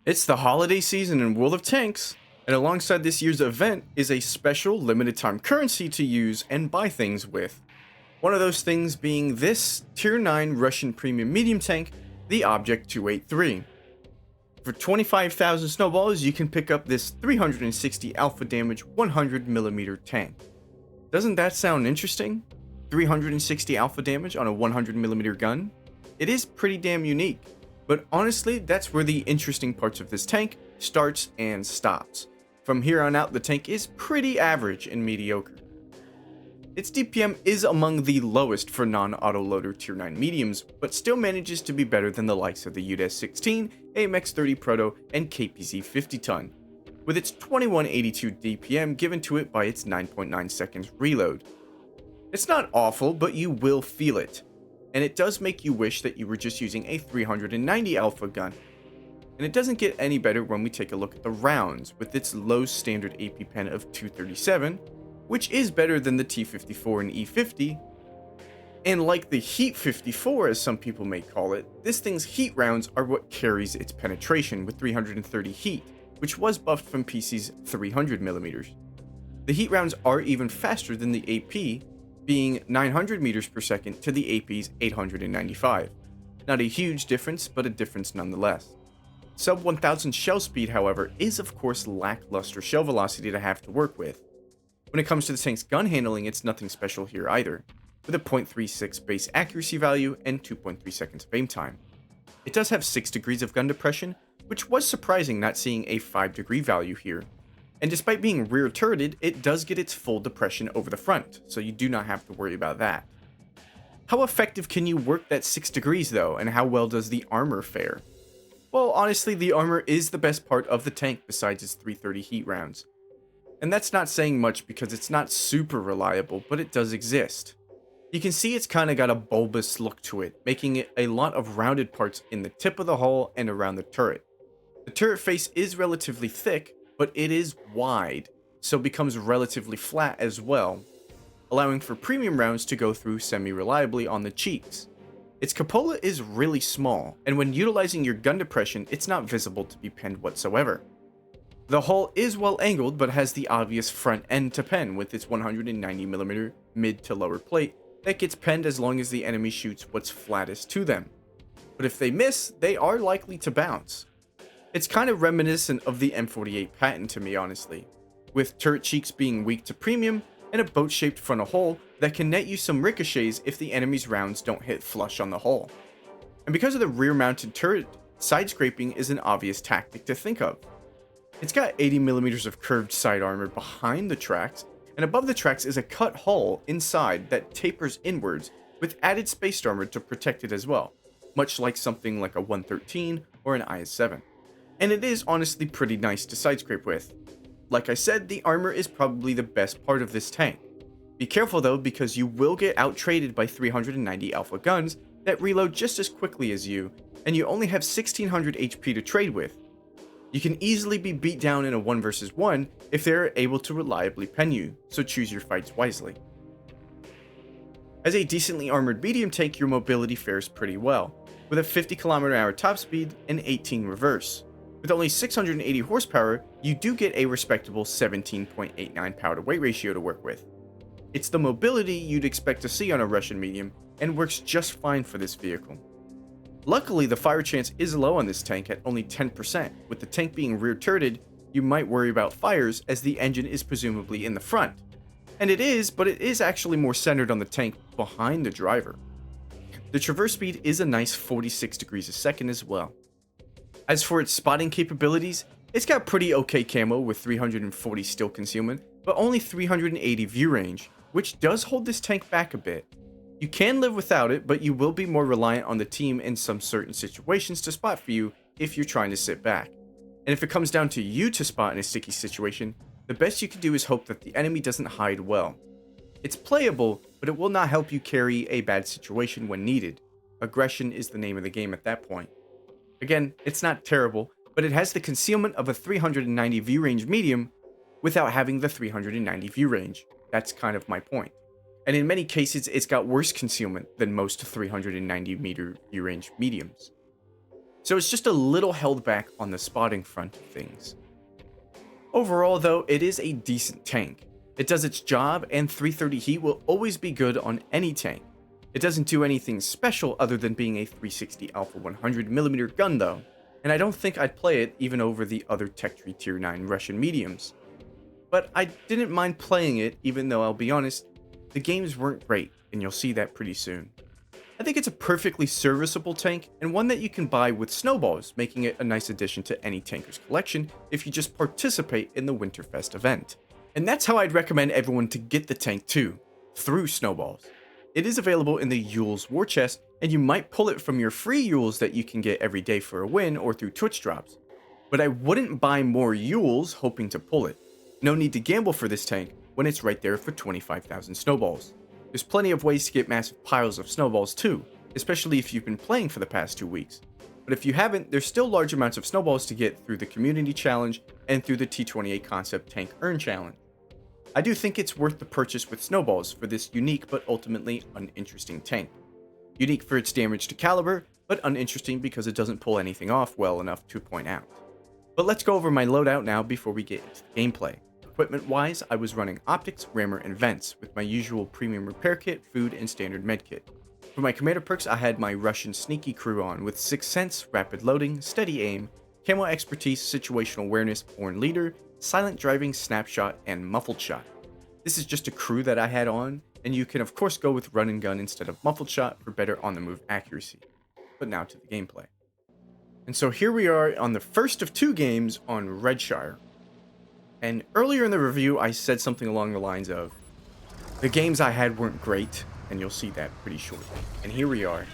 It's the holiday season in World of Tanks, and alongside this year's event is a special limited time currency to use and buy things with. One of those things being this Tier 9 Russian premium medium tank, the Object 283. For 25,000 snowballs, you can pick up this 360 alpha damage 100mm tank. Doesn't that sound interesting? 360 alpha damage on a 100mm gun? It is pretty damn unique, but honestly, that's where the interesting parts of this tank starts and stops. From here on out, the tank is pretty average and mediocre. Its DPM is among the lowest for non-autoloader Tier 9 mediums, but still manages to be better than the likes of the UDES-16, AMX-30 Proto, and KPZ 50-ton, with its 2182 DPM given to it by its 9.9 seconds reload. It's not awful, but you will feel it, and it does make you wish that you were just using a 390 alpha gun. And it doesn't get any better when we take a look at the rounds, with its low standard AP pen of 237, which is better than the T54 and E50, and like the Heat 54 as some people may call it, this thing's heat rounds are what carries its penetration with 330 heat, which was buffed from PC's 300mm. The heat rounds are even faster than the AP, being 900 meters per second to the AP's 895. Not a huge difference, but a difference nonetheless. Sub 1000 shell speed, however, is of course lackluster shell velocity to have to work with. When it comes to the tank's gun handling, it's nothing special here either, with a 0.36 base accuracy value and 2.3 seconds of aim time. It does have 6 degrees of gun depression, which was surprising not seeing a 5 degree value here. And despite being rear turreted, it does get its full depression over the front, so you do not have to worry about that. How effective can you work that 6 degrees though, and how well does the armor fare? Well, honestly, the armor is the best part of the tank besides its 330 heat rounds. And that's not saying much because it's not super reliable, but it does exist. You can see it's kinda got a bulbous look to it, making it a lot of rounded parts in the tip of the hull and around the turret. The turret face is relatively thick, but it is wide, so becomes relatively flat as well, allowing for premium rounds to go through semi-reliably on the cheeks. Its cupola is really small, and when utilizing your gun depression, it's not visible to be penned whatsoever. The hull is well angled, but has the obvious front end to pen with its 190mm mid to lower plate that gets penned as long as the enemy shoots what's flattest to them. But if they miss, they are likely to bounce. It's kind of reminiscent of the M48 patent to me, honestly, with turret cheeks being weak to premium and a boat-shaped frontal hull that can net you some ricochets if the enemy's rounds don't hit flush on the hull. And because of the rear-mounted turret, side scraping is an obvious tactic to think of. It's got 80mm of curved side armor behind the tracks, and above the tracks is a cut hull inside that tapers inwards with added spaced armor to protect it as well, much like something like a 113 or an IS-7. And it is honestly pretty nice to side scrape with. Like I said, the armor is probably the best part of this tank. Be careful though, because you will get out-traded by 390 alpha guns that reload just as quickly as you, and you only have 1600 HP to trade with. You can easily be beat down in a 1 vs 1 if they are able to reliably pen you, so choose your fights wisely. As a decently armored medium tank, your mobility fares pretty well, with a 50 km/h top speed and 18 reverse. With only 680 horsepower, you do get a respectable 17.89 power to weight ratio to work with. It's the mobility you'd expect to see on a Russian medium, and works just fine for this vehicle. Luckily, the fire chance is low on this tank at only 10%. With the tank being rear turreted, you might worry about fires as the engine is presumably in the front. And it is, but it is actually more centered on the tank behind the driver. The traverse speed is a nice 46 degrees a second as well. As for its spotting capabilities, it's got pretty okay camo with 340 still concealment, but only 380 view range, which does hold this tank back a bit. You can live without it, but you will be more reliant on the team in some certain situations to spot for you if you're trying to sit back. And if it comes down to you to spot in a sticky situation, the best you can do is hope that the enemy doesn't hide well. It's playable, but it will not help you carry a bad situation when needed. Aggression is the name of the game at that point. Again, it's not terrible, but it has the concealment of a 390 view range medium without having the 390 view range. That's kind of my point. And in many cases, it's got worse concealment than most 390 meter view range mediums. so it's just a little held back on the spotting front of things. Overall though, it is a decent tank. It does its job, and 330 heat will always be good on any tank. It doesn't do anything special other than being a 360 Alpha 100mm gun though, and I don't think I'd play it even over the other Tech Tree Tier 9 Russian mediums. But I didn't mind playing it, even though I'll be honest, the games weren't great, and you'll see that pretty soon. I think it's a perfectly serviceable tank, and one that you can buy with Snowballs, making it a nice addition to any tanker's collection if you just participate in the Winterfest event. And that's how I'd recommend everyone to get the tank too, through Snowballs. It is available in the Yules war chest, and you might pull it from your free Yules that you can get every day for a win or through Twitch drops. But I wouldn't buy more Yules hoping to pull it. No need to gamble for this tank when it's right there for 25,000 Snowballs. There's plenty of ways to get massive piles of Snowballs too, especially if you've been playing for the past 2 weeks. But if you haven't, there's still large amounts of Snowballs to get through the Community Challenge and through the T28 Concept Tank Earn Challenge. I do think it's worth the purchase with Snowballs for this unique but ultimately uninteresting tank. Unique for its damage to caliber, but uninteresting because it doesn't pull anything off well enough to point out. But let's go over my loadout now before we get into the gameplay. Equipment-wise, I was running optics, rammer, and vents, with my usual premium repair kit, food, and standard med kit. For my commander perks, I had my Russian sneaky crew on with 6th Sense, rapid loading, steady aim, camo expertise, situational awareness, born leader, silent driving, snapshot, and muffled shot. This is just a crew that I had on, and you can of course go with run and gun instead of muffled shot for better on-the-move accuracy. But now to the gameplay. And so here we are on the first of 2 games on Redshire. And earlier in the review, I said something along the lines of, the games I had weren't great, and you'll see that pretty shortly. And here we are.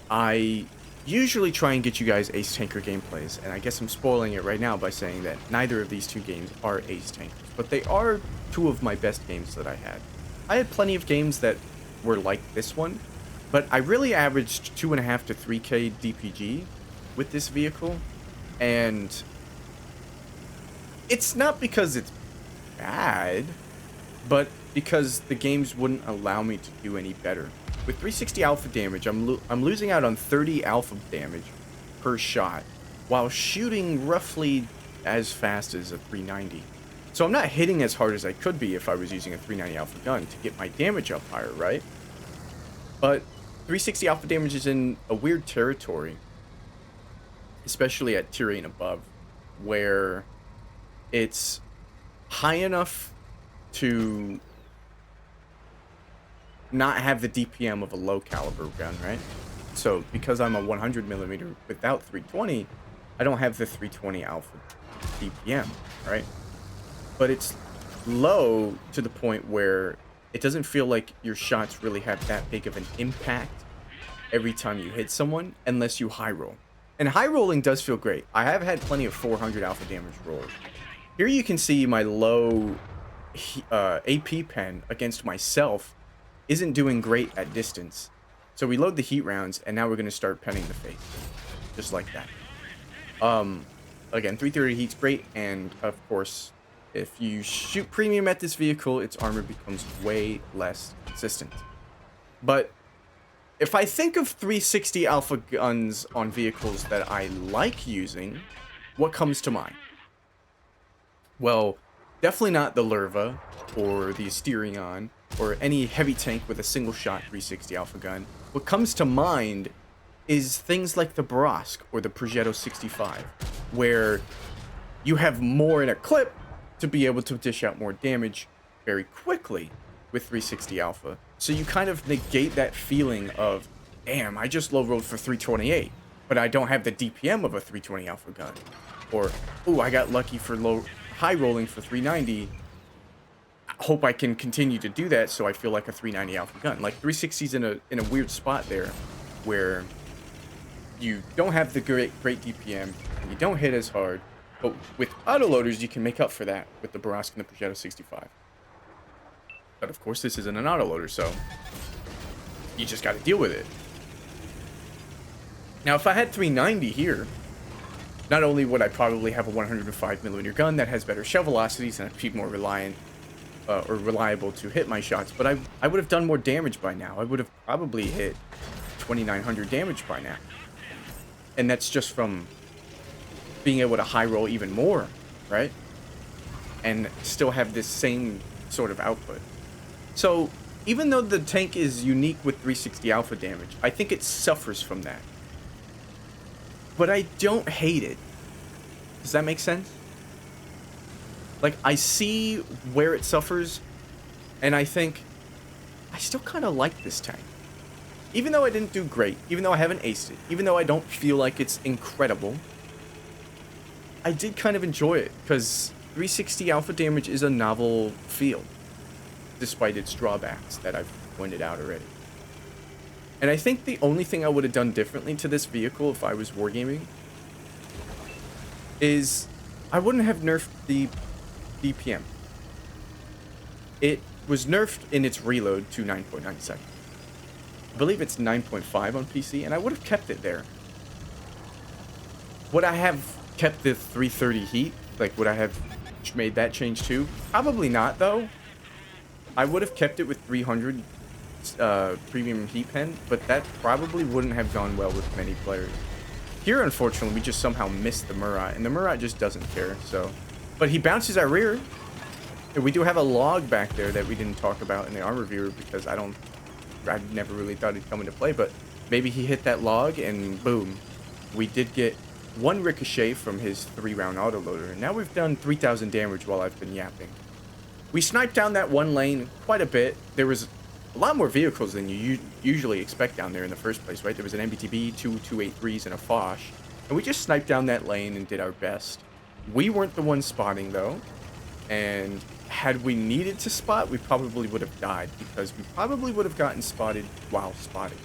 I usually try and get you guys Ace Tanker gameplays, and I guess I'm spoiling it right now by saying that neither of these 2 games are Ace Tankers, but they are 2 of my best games that I had. I had plenty of games that were like this one, but I really averaged 2.5 to 3k DPG with this vehicle, and it's not because it's bad, but because the games wouldn't allow me to do any better. With 360 alpha damage, I'm losing out on 30 alpha damage per shot, while shooting roughly as fast as a 390. So I'm not hitting as hard as I could be if I was using a 390 alpha gun to get my damage up higher, right? But 360 alpha damage is in a weird territory, especially at tier 8 and above, where it's high enough to not have the DPM of a low caliber gun, right? So because I'm a 100mm without 320, I don't have the 320 alpha DPM, right? But it's low to the point where it doesn't feel like your shots really have that big of an impact every time you hit someone unless you high roll. And high rolling does feel great. I have had plenty of 400 alpha damage rolls. Here you can see my low AP pen against myself isn't doing great at distance. So we load the heat rounds, and now we're going to start penning the face. Just like that. Again, 330 heat's great, and of course, if you shoot premium at this vehicle, its armor becomes way less consistent. But if I think of 360 alpha guns on vehicles that I like using, what comes to mind? Well, definitely not the Lerva, or the Asterion, or any heavy tank with a single shot 360 alpha gun. What comes to mind is things like the Barask or the Progetto 65, where you have more in a clip to be able to dish out more damage very quickly with 360 alpha. So you kind of negate that feeling of, damn, I just low rolled for 328, but I don't have the DPM of a 320 alpha gun. Or, ooh, I got lucky for high rolling for 390. I hope I can continue to do that so I feel like a 390 alpha gun. Like 360's in a weird spot there where you don't have the great DPM and you don't hit as hard, but with autoloaders you can make up for that with the Barask and the Progetto 65. But of course this isn't an autoloader, so you just got to deal with it. Now if I had 390 here, not only would I probably have a 105mm gun that has better shell velocities and I'd be more reliant or reliable to hit my shots, but I would have done more damage by now. I would have probably hit 2900 damage by now. And that's just from being able to high roll even more, right? And still have this same sort of output. So even though the tank is unique with 360 alpha damage, I think it suffers from that. But I don't hate it. Does that make sense? Like, I see where it suffers, and I think I still kind of like this tank. Even though I didn't do great, even though I haven't aced it, even though I don't feel like it's incredible, I did kind of enjoy it, because 360 alpha damage is a novel feel, despite its drawbacks that I've pointed out already. And I think the only thing I would have done differently to this vehicle if I was wargaming is I wouldn't have nerfed the DPM. It was nerfed in its reload to 9.9 seconds. I believe it's 9.5 on PC, and I would have kept it there. Would I have kept the 330 heat? Like, would I have made that change too? Probably not, though. I would have kept it with 300 premium heat pen, but that probably wouldn't have gone well with many players. Here, unfortunately, we just somehow missed the Murat, and the Murat just doesn't care, so... But he bounces our rear. And we do have a log back there that we didn't talk about in the armor viewer because I never really thought it'd come into play, but maybe he hit that log and boom. We did get one ricochet from his 3-round autoloader, and now we've done 3,000 damage while I've been yapping. We sniped down that one lane quite a bit. There was a lot more vehicles than you usually expect down there in the first place, right? There was an MBTB, two 283s, and a Foch. And we just sniped down that lane and did our best. We weren't the ones spotting, though. And had we needed to spot, we probably would have died, because we probably would have gotten spotted while spotting.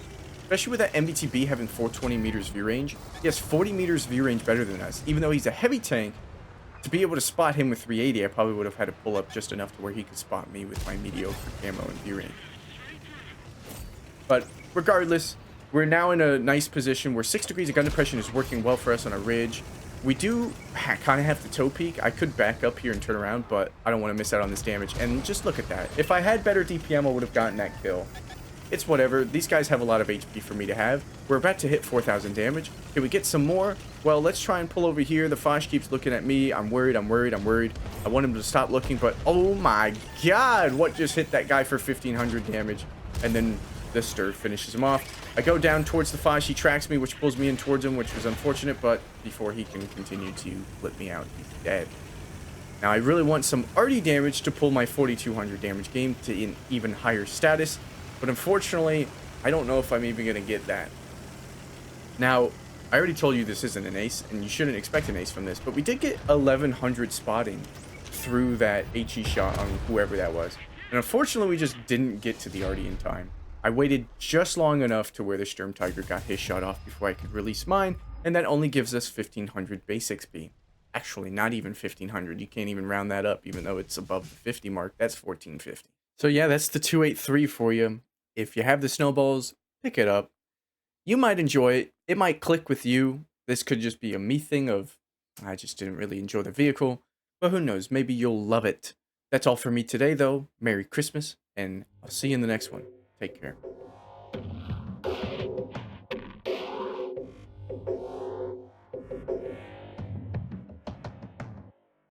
Especially with that MBTB having 420 meters view range. He has 40 meters view range better than us. Even though he's a heavy tank, to be able to spot him with 380, I probably would have had to pull up just enough to where he could spot me with my mediocre camo and view range. But regardless, we're now in a nice position where 6 degrees of gun depression is working well for us on a ridge. We do kind of have the toe peak. I could back up here and turn around, but I don't want to miss out on this damage. And just look at that. If I had better DPM, I would have gotten that kill. It's whatever. These guys have a lot of HP for me to have. We're about to hit 4,000 damage. Can we get some more? Well, let's try and pull over here. The Foch keeps looking at me. I'm worried. I want him to stop looking, but oh my god, what just hit that guy for 1,500 damage? And then the Stir finishes him off. I go down towards the Foch. He tracks me, which pulls me in towards him, which was unfortunate, but before he can continue to flip me out, he's dead. Now, I really want some arty damage to pull my 4,200 damage game to an even higher status, but unfortunately, I don't know if I'm even going to get that. Now, I already told you this isn't an ace, and you shouldn't expect an ace from this, but we did get 1,100 spotting through that HE shot on whoever that was. And unfortunately, we just didn't get to the arty in time. I waited just long enough to where the Sturm Tiger got his shot off before I could release mine, and that only gives us 1,500 base XP. Actually, not even 1,500. You can't even round that up, even though it's above the 50 mark. That's 1,450. So yeah, that's the 283 for you. If you have the Snowballs, pick it up. You might enjoy it. It might click with you. This could just be a me thing of, I just didn't really enjoy the vehicle. But who knows, maybe you'll love it. That's all for me today, though. Merry Christmas, and I'll see you in the next one. Take care.